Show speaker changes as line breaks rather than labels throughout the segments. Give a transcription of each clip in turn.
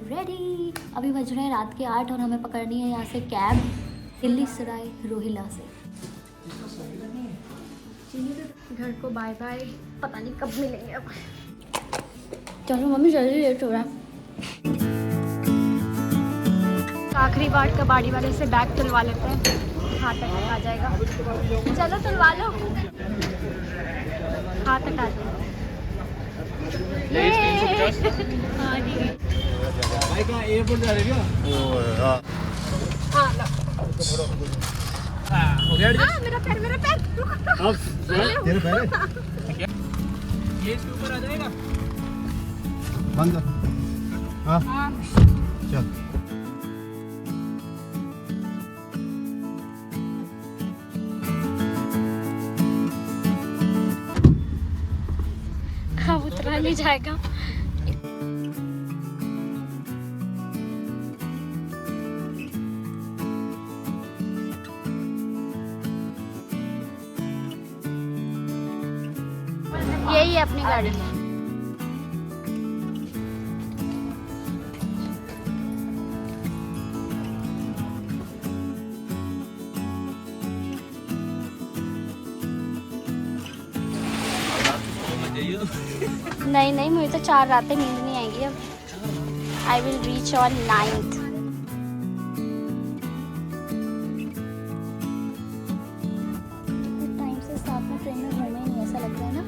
Ready. अभी बज रहे हैं रात के 8 और हमें पकड़नी है यहाँ से कैब दिल्ली सराय रोहिला से। घर को बाय बाय, पता नहीं कब मिलेंगे अब। चलो मम्मी जल्दी लेट हो रहा है। आखिरी बार कबाड़ी वाले से बैग तुलवा लेते हैं, हाथ तक आ जाएगा। चलो तुलवा लो, हाथ तक आ जाएगा। हाँ ठीक है।
भाई कहाँ एयरपोर्ट जा रहे क्या?
हाँ लो।
हो गया?
मेरा पैर
अब तेरे पैर ये इसके ऊपर आ जाएगा। बंद कर। हाँ चल।
अब उतरा नहीं जाएगा। यही है अपनी गाड़ी। नहीं नहीं, मुझे तो 4 रातें नींद नहीं आएगी अब। I will reach on 9th। Time से साथ में ट्रेन में घूमे नहीं, ऐसा लग रहा है ना।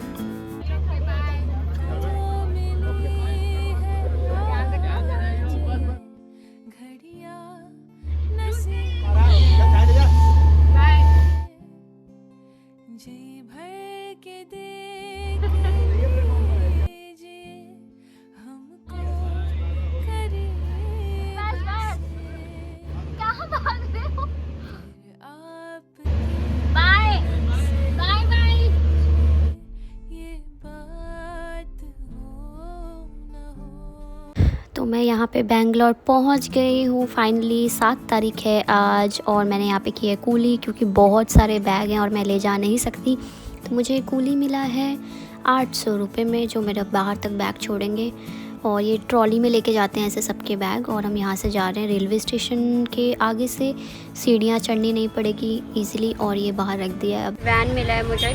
जी भर के देख हमको करिए। कहाँ भाग रहे हो? Bye bye bye. ये बात हो न हो। तो मैं यहाँ पे बेंगलोर पहुँच गई हूँ फाइनली। 7 तारीख है आज और मैंने यहाँ पे की है कूली, क्योंकि बहुत सारे बैग हैं और मैं ले जा नहीं सकती। तो मुझे कूली मिला है 800 रुपये में, जो मेरा बाहर तक बैग छोड़ेंगे। और ये ट्रॉली में लेके जाते हैं ऐसे सबके बैग। और हम यहाँ से जा रहे हैं रेलवे स्टेशन के आगे से, सीढ़ियाँ चढ़नी नहीं पड़ेगी ईज़िली। और ये बाहर रख दिया है। अब वैन मिला है मुझे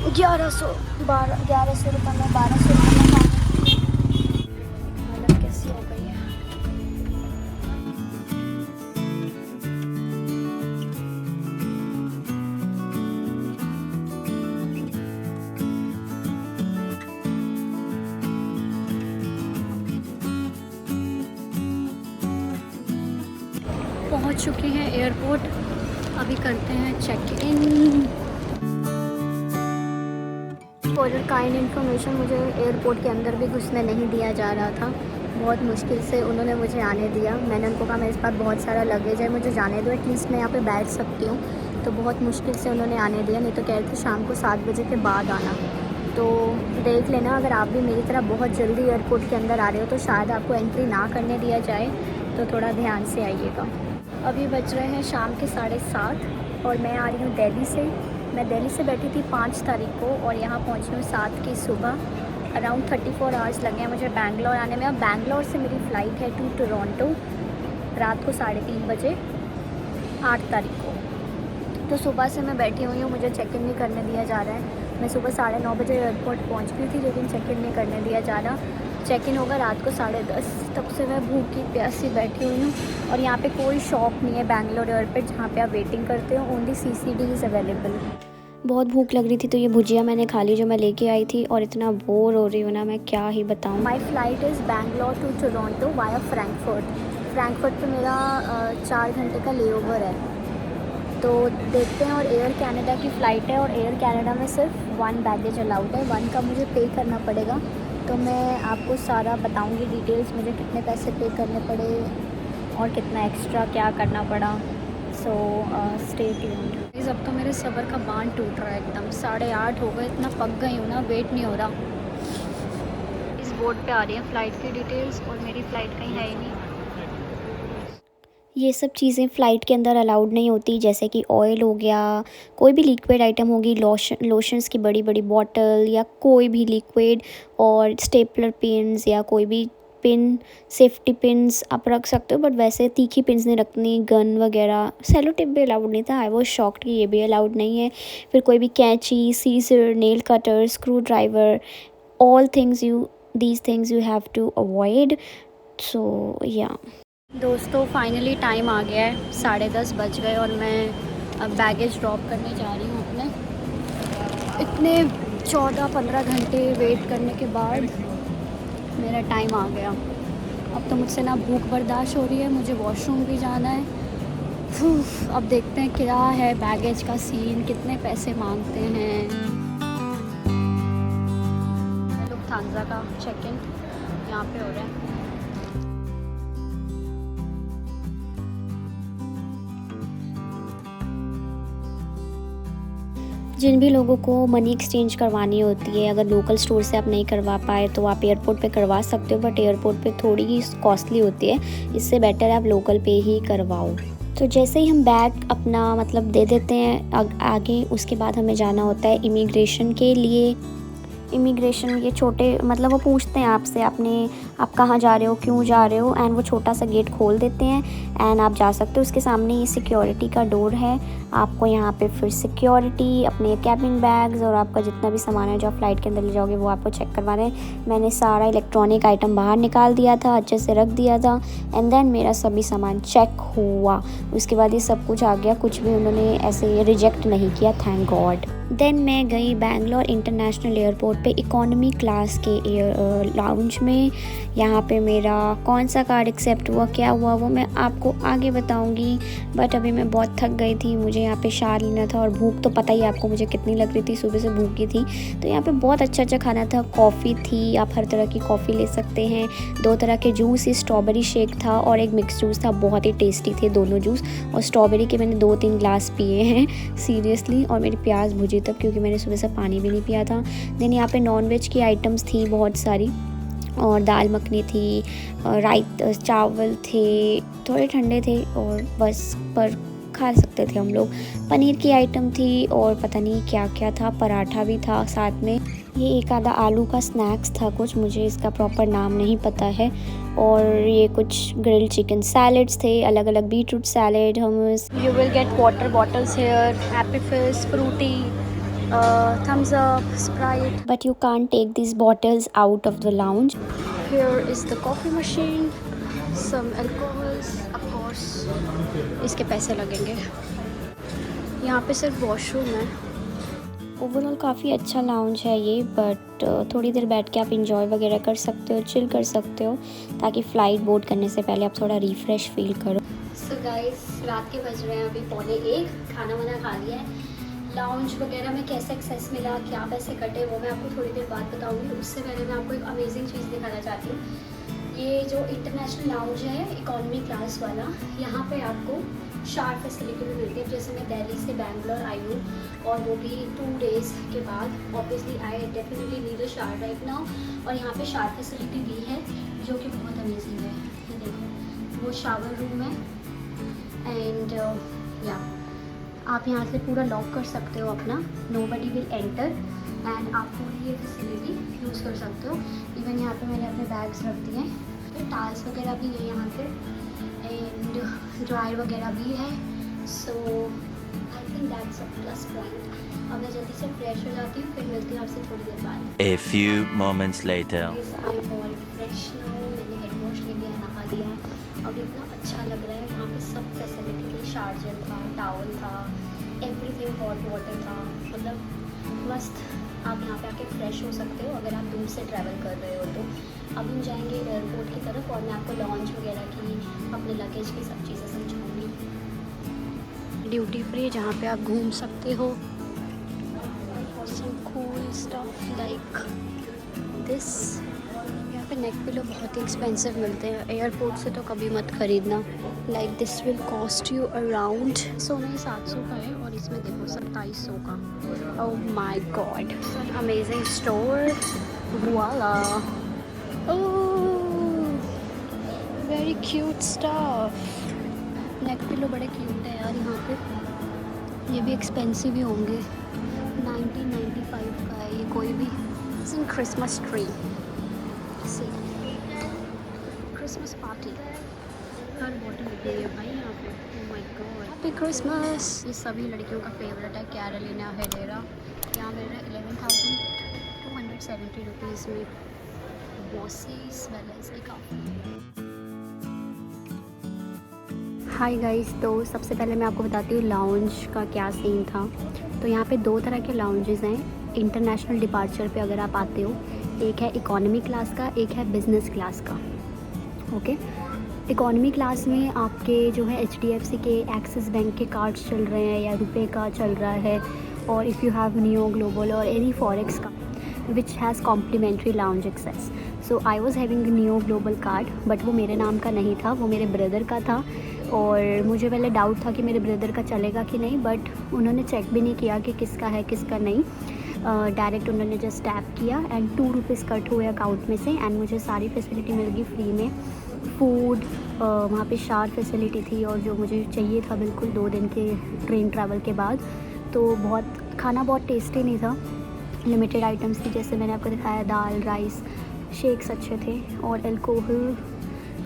1100 रुपये में, 1200 रुपये में। हालत कैसी हो गई है। पहुंच चुके हैं एयरपोर्ट। अभी करते हैं check in. For kind information, मुझे एयरपोर्ट के अंदर भी घुसने नहीं दिया जा रहा था। बहुत मुश्किल से उन्होंने मुझे आने दिया। मैंने उनको कहा मेरे पास बहुत सारा लगेज है, मुझे जाने दो, एटलीस्ट मैं यहाँ पे बैठ सकती हूँ। तो बहुत मुश्किल से उन्होंने आने दिया, नहीं तो कह रहे थे शाम को 7 बजे के बाद आना। तो देख लेना, अगर आप भी मेरी तरह बहुत जल्दी एयरपोर्ट के अंदर आ रहे हो तो शायद आपको एंट्री ना करने दिया जाए, तो थोड़ा ध्यान से आइएगा। अभी बज रहे हैं शाम के 7:30 और मैं आ रही हूँ दिल्ली से। मैं दिल्ली से बैठी थी 5 तारीख को और यहाँ पहुँची हूँ 7 की सुबह। अराउंड 34 आवर्स लगे हैं मुझे बैंगलोर आने में। अब बैंगलोर से मेरी फ़्लाइट है टू टोरंटो रात को 3:30 बजे 8 तारीख को। तो सुबह से मैं बैठी हुई हूँ, मुझे चेक इन नहीं करने दिया जा रहा है। मैं सुबह 9:30 बजे एयरपोर्ट पहुँच गई थी, लेकिन चेक इन नहीं करने दिया जा रहा। चेक इन होगा रात को 10:30। तब से मैं भूखी प्यासी बैठी हुई हूँ। और यहाँ पे कोई शॉप नहीं है बैंगलोर एयरपोर्ट जहाँ पे आप वेटिंग करते हो। Only CCD is available. बहुत भूख लग रही थी तो ये भुजिया मैंने खा ली जो मैं लेके आई थी। और इतना बोर हो रही हूँ ना, मैं क्या ही बताऊँ। My flight is Bangalore to Toronto via Frankfurt पे मेरा 4 घंटे का लेओवर है। तो देखते हैं। और एयर कैनेडा की फ़्लाइट है और एयर कैनेडा में सिर्फ 1 बैगेज अलाउड है। 1 का मुझे पे करना पड़ेगा। तो मैं आपको सारा बताऊंगी डिटेल्स, मुझे कितने पैसे पे करने पड़े और कितना एक्स्ट्रा क्या करना पड़ा। So stay tuned. गाइस अब तो मेरे सब्र का बांध टूट रहा है एकदम। 8:30 हो गए, इतना पक गई हूँ ना, वेट नहीं हो रहा। इस बोर्ड पे आ रही है फ़्लाइट की डिटेल्स और मेरी फ़्लाइट कहीं है ही नहीं। ये सब चीज़ें फ़्लाइट के अंदर अलाउड नहीं होती, जैसे कि ऑयल हो गया, कोई भी लिक्विड आइटम होगी, लोशंस की बड़ी बड़ी बॉटल या कोई भी लिक्विड, और स्टेपलर पिन्स या कोई भी पिन, सेफ्टी पिन्स आप रख सकते हो, बट वैसे तीखी पिन्स नहीं रखनी। गन वगैरह, सेलो टिप भी अलाउड नहीं था। आई वॉज शॉक्ड कि ये भी अलाउड नहीं है। फिर कोई भी कैंची, scissor, nail cutter, screw driver, all things these things you have to avoid. So yeah दोस्तों, फाइनली टाइम आ गया है, 10:30 बज गए और मैं अब बैगेज ड्रॉप करने जा रही हूँ अपने। इतने 14-15 घंटे वेट करने के बाद मेरा टाइम आ गया। अब तो मुझसे ना भूख बर्दाश्त हो रही है, मुझे वॉशरूम भी जाना है। अब देखते हैं क्या है बैगेज का सीन, कितने पैसे मांगते हैं। लुफ्थांसा का चेक इन यहाँ पे हो रहा है। जिन भी लोगों को मनी एक्सचेंज करवानी होती है, अगर लोकल स्टोर से आप नहीं करवा पाए तो आप एयरपोर्ट पे करवा सकते हो, बट एयरपोर्ट पे थोड़ी ही कॉस्टली होती है। इससे बेटर आप लोकल पे ही करवाओ। तो जैसे ही हम बैग अपना मतलब दे देते हैं आगे, उसके बाद हमें जाना होता है इमिग्रेशन के लिए। इमिग्रेशन ये छोटे मतलब वो पूछते हैं आपसे आप कहाँ जा रहे हो, क्यों जा रहे हो, एंड वो छोटा सा गेट खोल देते हैं एंड आप जा सकते हो। उसके सामने ये सिक्योरिटी का डोर है। आपको यहाँ पे फिर सिक्योरिटी, अपने कैबिन बैग्स और आपका जितना भी सामान है जो आप फ़्लाइट के अंदर ले जाओगे वो आपको चेक करवाना है। मैंने सारा इलेक्ट्रॉनिक आइटम बाहर निकाल दिया था, अच्छे से रख दिया था, एंड देन मेरा सभी सामान चेक हुआ। उसके बाद ये सब कुछ आ गया, कुछ भी उन्होंने ऐसे रिजेक्ट नहीं किया, थैंक गॉड। देन मैं गई बैंगलोर इंटरनेशनल एयरपोर्ट पे इकोनॉमी क्लास के लाउंज में। यहाँ पे मेरा कौन सा कार्ड एक्सेप्ट हुआ, क्या हुआ, वो मैं आपको आगे बताऊँगी। बट अभी मैं बहुत थक गई थी, मुझे यहाँ पे शार लेना था और भूख तो पता ही आपको मुझे कितनी लग रही थी, सुबह से भूखी थी। तो यहाँ पे बहुत अच्छा अच्छा खाना था, कॉफ़ी थी, आप हर तरह की कॉफ़ी ले सकते हैं। 2 तरह के जूस, स्ट्रॉबेरी शेक था और एक मिक्स जूस था, बहुत ही टेस्टी थे दोनों जूस। और स्ट्रॉबेरी के मैंने 2-3 ग्लास पिए हैं सीरियसली, और मेरी प्यास बुझी तब, क्योंकि मैंने सुबह से पानी भी नहीं पिया था। देन यहाँ पे नॉनवेज की आइटम्स थी बहुत सारी, और दाल मखनी थी, राइट चावल थे, थोड़े ठंडे थे और बस, पर खा सकते थे हम लोग। पनीर की आइटम थी और पता नहीं क्या क्या था, पराठा भी था साथ में। ये एक आधा आलू का स्नैक्स था कुछ, मुझे इसका प्रॉपर नाम नहीं पता है। और ये कुछ ग्रिल्ड चिकन सैलड्स थे, अलग अलग beetroot salad, hummus। You will get water bottles here, Happy Fizz, fruity, thumbs up, Sprite. But you can't take these bottles out of the lounge. Here is the coffee machine, some alcohols, of course. इसके पैसे लगेंगे। यहाँ पे सिर्फ washroom है। Overall काफ़ी अच्छा lounge है ये, बट थोड़ी देर बैठ के आप इंजॉय वगैरह कर सकते हो, चिल कर सकते हो, ताकि फ़्लाइट बोर्ड करने से पहले आप थोड़ा रिफ़्रेश फील करो। सो गाइस, रात के बज रहे हैं अभी 12:45, खाना वाना खा लिया है। लाउंज वगैरह में कैसे एक्सेस मिला, क्या पैसे कटे, वो मैं आपको थोड़ी देर बाद बताऊँगी। उससे पहले मैं आपको एक अमेजिंग चीज़ दिखाना चाहती हूँ। ये जो इंटरनेशनल लाउंज है इकोनॉमी क्लास वाला, यहाँ पे आपको शार फैसिलिटी भी मिलती है। जैसे मैं दिल्ली से बैंगलोर आई हूँ और वो भी 2 डेज़ के बाद, obviously I definitely need a शार राइट नाउ। और यहाँ पे शार फैसिलिटी दी है जो कि बहुत अमेजिंग है। ये देखो, वो शावर रूम है एंड या आप यहाँ से पूरा लॉक कर सकते हो अपना, नोबडी विल एंटर, एंड आप पूरी ये फैसिलिटी यूज़ कर सकते हो। इवन यहाँ पे मैंने अपने बैग्स रख दिए हैं, फिर टाल्स वगैरह भी है यहाँ पे, एंड ड्रायर वगैरह भी है। So I think that's a plus point. अब मैं जल्दी से फ्रेश हो जाती हूँ, फिर मिलती हूँ आपसे थोड़ी देर बाद।
A few moments later.
I am all fresh now, मैंने हेड वॉश ले लिया, नहा लिया, अब इतना अच्छा लग रहा है। यहाँ पे सब फैसिलिटी थी, चार्जर था, टावल था, एवरीथिंग, हॉट वाटर था, मतलब मस्त। आप यहाँ पे आके फ्रेश हो सकते हो अगर आप दूर से ट्रैवल कर रहे हो तो। अब हम जाएंगे एयरपोर्ट की तरफ और मैं आपको लॉन्च वगैरह की, अपने लगेज की सब चीज़ें समझाऊँगी। ड्यूटी फ्री जहाँ पे आप घूम सकते हो, some cool stuff like this. यहाँ पे नेक पिलो बहुत ही एक्सपेंसिव मिलते हैं, एयरपोर्ट से तो कभी मत खरीदना। Like this will cost you around 700 का है और इसमें देखो 2700 का। Oh my God, amazing store. वाला, oh very cute stuff. Neck pillow बड़े क्यूट है यार यहाँ पे। ये भी एक्सपेंसिव ही होंगे, 1995 का है ये कोई भी। क्रिसमस ट्री, क्रिसमस पार्टी, हर बॉटल लगी है भाई यहाँ पे। ओह माय गॉड, हैप्पी क्रिसमस। ये सभी लड़कियों का फेवरेट है, कैरोलिना हेरेरा। यहाँ मेरा 11,270 रुपीज़ में बॉसी स्मेल है इसकी काफ़ी। हाय गाइस, तो सबसे पहले मैं आपको बताती हूँ लाउंज का क्या सीन था। तो यहाँ पे दो तरह के लाउंजेस हैं इंटरनेशनल डिपार्चर पे अगर आप आते हो। एक है इकोनॉमी क्लास का, एक है बिज़नेस क्लास का। ओके, इकोनॉमी क्लास में आपके जो है HDFC के, एक्सिस बैंक के कार्ड्स चल रहे हैं या रुपए का चल रहा है, और if you have Neo Global और एनी फॉरेक्स का which has complimentary lounge access. So I was having Neo Global card, but वो मेरे नाम का नहीं था, वो मेरे ब्रदर का था। और मुझे पहले डाउट था कि मेरे ब्रदर का चलेगा कि नहीं, बट उन्होंने चेक भी नहीं किया कि किसका है किसका नहीं। डायरेक्ट उन्होंने जस्ट टैप किया एंड 2 रुपीज़ कट हुए अकाउंट में से, एंड मुझे सारी फैसिलिटी मिल गई फ्री में। फूड, वहाँ पे शावर फैसिलिटी थी, और जो मुझे चाहिए था बिल्कुल 2 दिन के ट्रेन ट्रैवल के बाद। तो बहुत खाना बहुत टेस्टी नहीं था, लिमिटेड आइटम्स थी, जैसे मैंने आपको दिखाया दाल राइस, शेक्स अच्छे थे, और अल्कोहल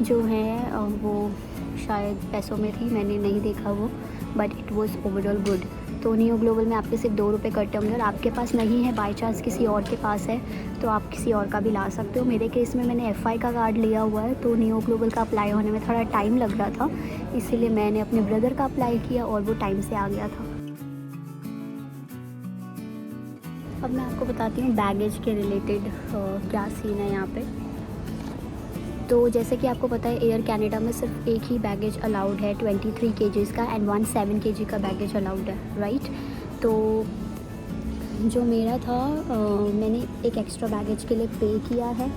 जो है वो शायद पैसों में थी, मैंने नहीं देखा वो, but it was overall good. तो नियो ग्लोबल में आपके सिर्फ 2 रुपये कटे होंगे, और आपके पास नहीं है, बाई चांस किसी और के पास है, तो आप किसी और का भी ला सकते हो। मेरे केस में मैंने FI का कार्ड लिया हुआ है, तो नियो ग्लोबल का अप्लाई होने में थोड़ा टाइम लग रहा था, इसीलिए मैंने अपने ब्रदर का अप्लाई किया और वो टाइम से आ गया था। अब मैं आपको बताती हूँ बैगेज के रिलेटेड क्या सीन है यहाँ पे। तो जैसे कि आपको पता है एयर कनाडा में सिर्फ एक ही बैगेज अलाउड है 23 kg का, एंड 17 kg का बैगेज अलाउड है, राइट। तो जो मेरा था मैंने एक एक्स्ट्रा बैगेज के लिए पे किया है,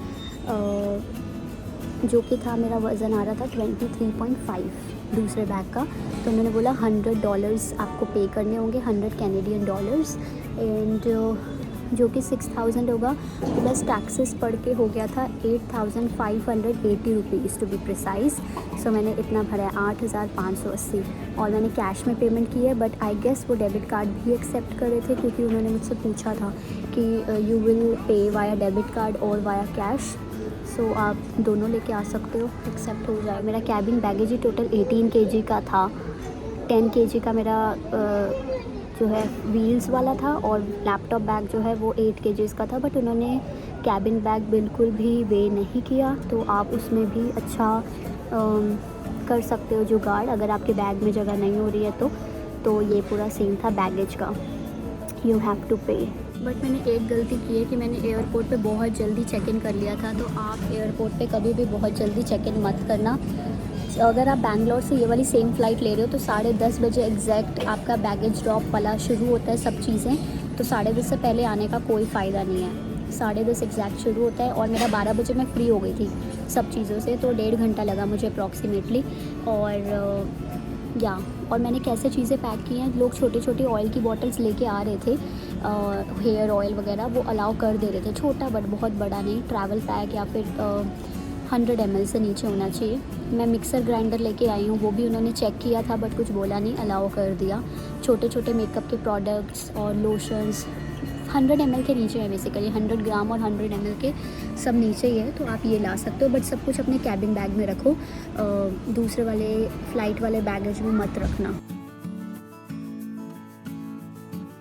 जो कि था, मेरा वज़न आ रहा था 23.5 दूसरे बैग का। तो उन्होंने बोला $100 आपको पे करने होंगे, 100 कैनेडियन डॉलर्स, एंड जो कि 6,000 होगा, प्लस टैक्सेस पड़ के हो गया था 8,580 रुपीज़ टू बी प्रिसाइज। सो मैंने इतना भरा है 8,580, और मैंने कैश में पेमेंट की है, बट आई गेस वो डेबिट कार्ड भी एक्सेप्ट कर रहे थे, क्योंकि उन्होंने मुझसे पूछा था कि you will pay via debit card और वाया कैश। सो आप दोनों लेके आ सकते हो, एक्सेप्ट हो जाए। मेरा कैबिन बैगेज ही टोटल 18 kg का था, 10 kg का मेरा जो है व्हील्स वाला था, और लैपटॉप बैग जो है वो 8 kg का था, बट उन्होंने कैबिन बैग बिल्कुल भी वे नहीं किया। तो आप उसमें भी अच्छा कर सकते हो जुगाड़, अगर आपके बैग में जगह नहीं हो रही है तो ये पूरा सीन था बैगेज का, यू हैव टू पे। बट मैंने एक गलती की है कि मैंने एयरपोर्ट पे बहुत जल्दी चेक इन कर लिया था। तो आप एयरपोर्ट पे कभी भी बहुत जल्दी चेक इन मत करना। अगर आप बैंगलोर से ये वाली सेम फ़्लाइट ले रहे हो तो 10:30 बजे एग्जैक्ट आपका बैगेज ड्रॉप वाला शुरू होता है सब चीज़ें, तो 10:30 से पहले आने का कोई फ़ायदा नहीं है। 10:30 एग्जैक्ट शुरू होता है, और मेरा 12 बजे मैं फ्री हो गई थी सब चीज़ों से, तो 1.5 घंटा लगा मुझे अप्रॉक्सीमेटली। और मैंने कैसे चीज़ें पैक की हैं, लोग छोटी छोटी ऑयल की बॉटल्स लेके आ रहे थे, हेयर ऑयल वगैरह वो अलाउ कर दे रहे थे, छोटा बट बहुत बड़ा नहीं, ट्रैवल पैक या फिर 100 ml से नीचे होना चाहिए। मैं मिक्सर ग्राइंडर लेके आई हूँ, वो भी उन्होंने चेक किया था बट कुछ बोला नहीं, अलाउ कर दिया। छोटे छोटे मेकअप के प्रोडक्ट्स और लोशंस 100 ml के नीचे है, बेसिकली 100 ग्राम और 100 ml के सब नीचे ही है, तो आप ये ला सकते हो। बट सब कुछ अपने कैबिन बैग में रखो, दूसरे वाले फ़्लाइट वाले बैगेज में मत रखना।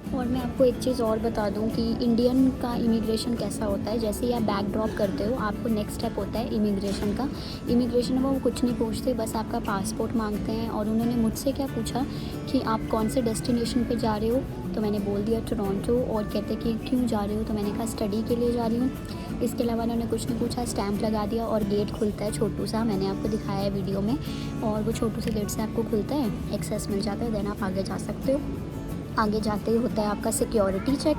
और मैं आपको एक चीज़ और बता दूं कि इंडियन का इमिग्रेशन कैसा होता है। जैसे ही आप बैग ड्रॉप करते हो, आपको नेक्स्ट स्टेप होता है इमिग्रेशन का। इमिग्रेशन में वो कुछ नहीं पूछते, बस आपका पासपोर्ट मांगते हैं। और उन्होंने मुझसे क्या पूछा कि आप कौन से डेस्टिनेशन पे जा रहे हो, तो मैंने बोल दिया टोरंटो। और कहते कि क्यों जा रहे हो, तो मैंने कहा स्टडी के लिए जा रही हूँ। इसके अलावा उन्होंने कुछ नहीं पूछा, स्टैंप लगा दिया और गेट खुलता है छोटू सा, मैंने आपको दिखाया है वीडियो में। और वो छोटू से गेट से आपको खुलता है, एक्सेस मिल जाता है, देन आप आगे जा सकते हो। आगे जाते ही होता है आपका सिक्योरिटी चेक,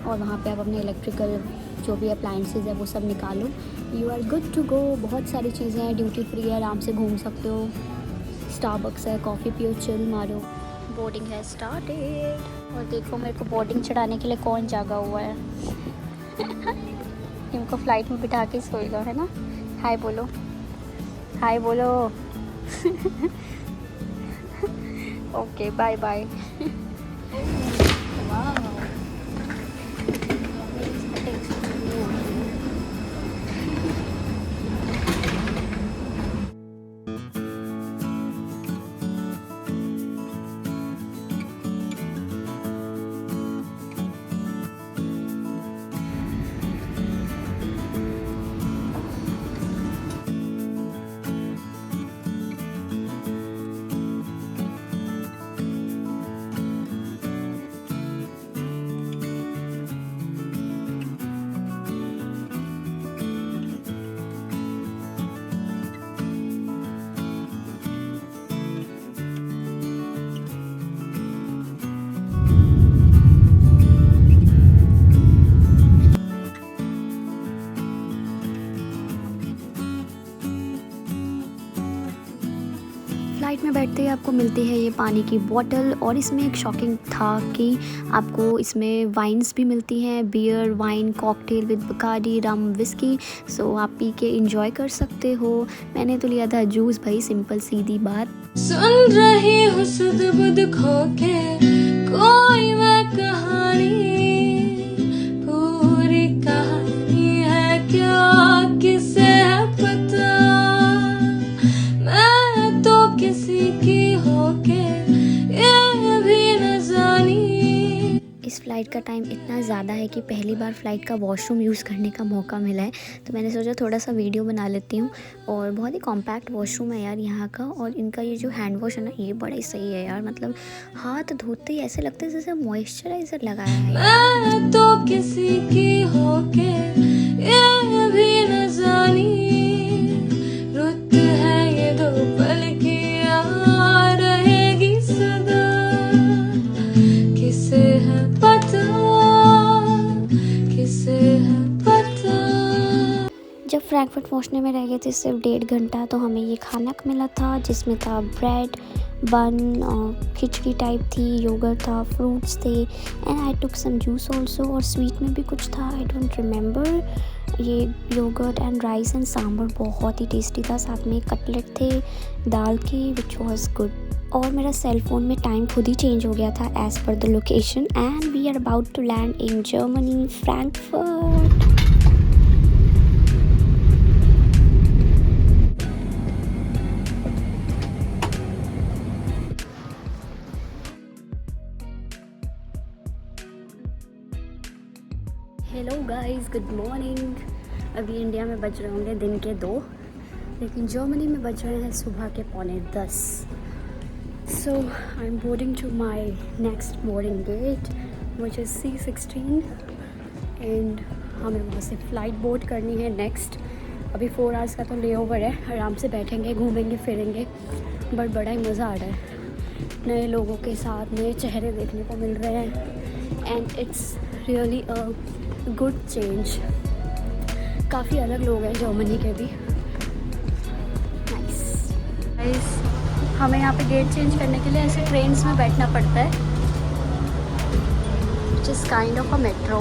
और वहाँ पे आप अपने इलेक्ट्रिकल जो भी अप्लाइंसेस है वो सब निकालो, you are good to go. बहुत सारी चीज़ें हैं, ड्यूटी फ्री है, आराम से घूम सकते हो, स्टारबक्स है, कॉफ़ी पियो, चिल मारो। बोर्डिंग है स्टार्टेड। और देखो मेरे को बोर्डिंग चढ़ाने के लिए कौन जागा हुआ है। इनको फ़्लाइट में बिठा के सोएगा, है ना। हाय बोलो, हाय बोलो। Okay bye bye. फ्लाइट में बैठते ही आपको मिलती है ये पानी की बोतल, और इसमें एक शॉकिंग था कि आपको इसमें वाइन्स भी मिलती हैं, beer, wine, cocktail with Bacardi, rum, whisky. So आप पी के इंजॉय कर सकते हो। मैंने तो लिया था जूस भाई, सिंपल सीधी बात।
सुन रही हूँ सुध बुध खो के कोई मैं कहानी, पूरी कहानी है क्या किसे है पता, मैं तो किसी की होके ये भी न जानी।
इस फ़्लाइट का टाइम इतना ज़्यादा है कि पहली बार फ़्लाइट का वॉशरूम यूज़ करने का मौका मिला है, तो मैंने सोचा थोड़ा सा वीडियो बना लेती हूँ। और बहुत ही कॉम्पैक्ट वॉशरूम है यार यहाँ का, और इनका ये जो हैंड वॉश है ना, ये बड़ा ही सही है यार। मतलब हाथ धोते ही ऐसे लगता है जैसे मॉइस्चराइज़र लगाया है।
मैं तो किसी की होके ये भी न जानी, रुत है ये दो पल की यार रहेगी सदा, किसे है पता, किसे है पता।
जब फ्रैंकफर्ट पहुँचने में रह गए थे सिर्फ 1.5 घंटा, तो हमें ये खाना मिला था जिसमें था ब्रेड, बन, खिचड़ी टाइप थी, योगर्ट था, फ्रूट्स थे, and I took some juice also. और स्वीट में भी कुछ था, आई डोंट रिमेंबर। ये yogurt and rice and sambar बहुत ही टेस्टी था। साथ में कटलेट थे दाल के, विच वॉज गुड। और मेरा सेल फोन में टाइम खुद ही चेंज हो गया था as per the location, and we are about to land in Germany, Frankfurt. Hello guys, good morning. अभी इंडिया में बज रहे होंगे दिन के 2, लेकिन जर्मनी में बज रहे हैं सुबह के 9:45। So I am boarding to my next boarding gate which is C16, and हमें वहाँ से फ़्लाइट बोर्ड करनी है नेक्स्ट। अभी 4 आवर्स का तो ले ओवर है, आराम से बैठेंगे, घूमेंगे फिरेंगे, बट बड़ा ही मज़ा आ रहा है। नए लोगों के साथ नए चेहरे देखने को मिल रहे हैं, and it's really a good change. काफ़ी अलग लोग हैं जर्मनी के भी। नाइस गाइस, हमें यहाँ पे गेट चेंज करने के लिए ऐसे ट्रेन्स में बैठना पड़ता है, which is kind of a metro.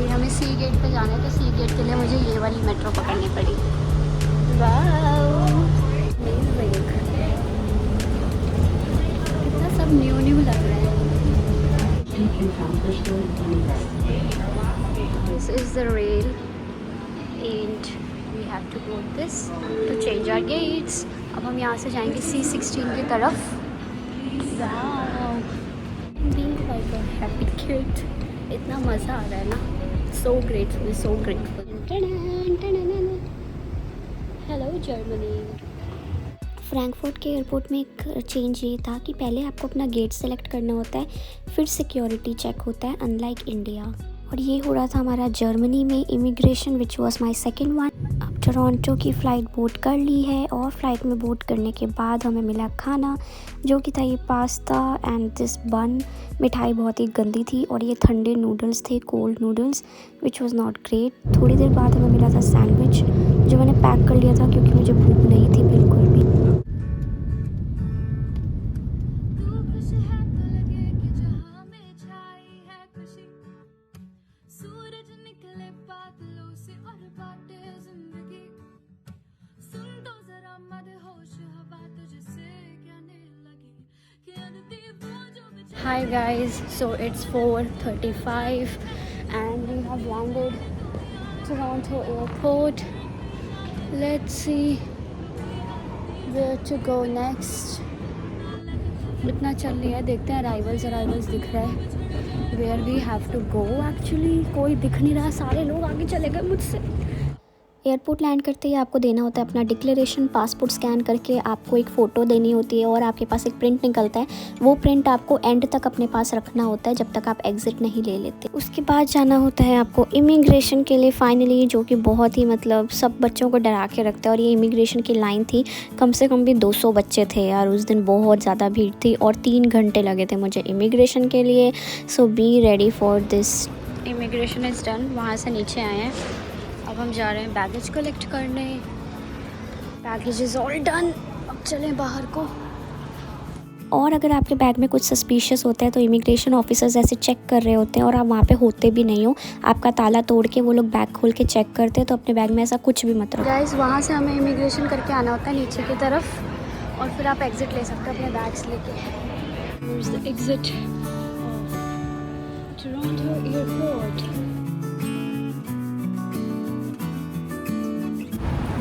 ये हमें सी गेट पे जाना है, तो सी गेट के लिए मुझे ये वाली मेट्रो पकड़नी पड़ी। वाओ, कितना सब न्यू लग रहा है। This is the rail, and we have to go this to change our gates. अब हम यहाँ से जाएंगे C16 की तरफ। Wow, being like a happy kid, इतना मज़ा आ रहा है ना। So grateful, so grateful. Hello Germany. Frankfurt के एयरपोर्ट में एक चेंज ये था कि पहले आपको अपना गेट सेलेक्ट करना होता है, फिर सिक्योरिटी चेक होता है, अनलाइक इंडिया। और ये हो रहा था हमारा जर्मनी में immigration, which was my second one. After Toronto की फ़्लाइट बोर्ड कर ली है और फ़्लाइट में बोर्ड करने के बाद हमें मिला खाना, जो कि था ये पास्ता एंड दिस बन। मिठाई बहुत ही गंदी थी और ये ठंडे नूडल्स थे, cold noodles, which was not great. थोड़ी देर बाद हमें मिला था सैंडविच, जो मैंने पैक कर लिया था क्योंकि मुझे भूख नहीं थी बिल्कुल भी। Hi guys, so it's 4:35 and we have landed Toronto airport. Let's see where to go next. इतना चल रही है, देखते हैं। अराइवल्स दिख रहा है। Where we have to go actually कोई दिख नहीं रहा, सारे लोग आगे चले गए मुझसे। एयरपोर्ट लैंड करते ही आपको देना होता है अपना डिक्लेरेशन। पासपोर्ट स्कैन करके आपको एक फ़ोटो देनी होती है और आपके पास एक प्रिंट निकलता है। वो प्रिंट आपको एंड तक अपने पास रखना होता है जब तक आप एग्ज़िट नहीं ले लेते। उसके बाद जाना होता है आपको इमिग्रेशन के लिए फाइनली, जो कि बहुत ही मतलब सब बच्चों को डरा के रखता है। और ये इमिग्रेशन की लाइन थी, कम से कम भी 200 बच्चे थे यार। उस दिन बहुत ज़्यादा भीड़ थी और 3 घंटे लगे थे मुझे इमिग्रेशन के लिए। So be ready for this. Immigration is done, वहाँ से नीचे आए हैं। अब हम जा रहे हैं बैगेज कलेक्ट करने। बैगेज इज़ ऑल डन, अब चलें बाहर को। और अगर आपके बैग में कुछ सस्पिशियस होता है तो इमिग्रेशन ऑफिसर्स ऐसे चेक कर रहे होते हैं और आप वहाँ पे होते भी नहीं हो, आपका ताला तोड़ के वो लोग बैग खोल के चेक करते हैं। तो अपने बैग में ऐसा कुछ भी मत रखो गाइस। वहाँ से हमें इमिग्रेशन करके आना होता है नीचे की तरफ और फिर आप एग्ज़िट ले सकते हो अपने बैग्स लेके। Exit Toronto airport.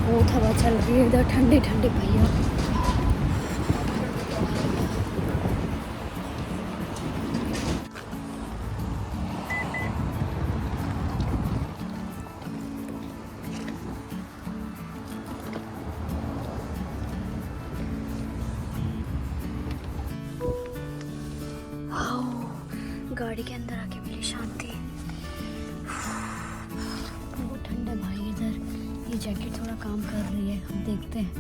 बहुत हवा चल रही है इधर, ठंडी ठंडी भैया। गाड़ी के अंदर आके मिली शांति। बहुत ठंडा भाई इधर। ये जैकेट थोड़ा काम कर रही है, हम देखते हैं।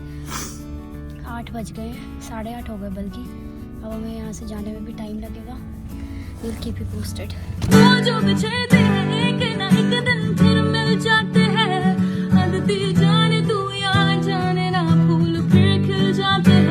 8 बज गए, 8:30 हो गए बल्कि। अब हमें यहाँ से जाने में भी टाइम लगेगा। Will keep you posted.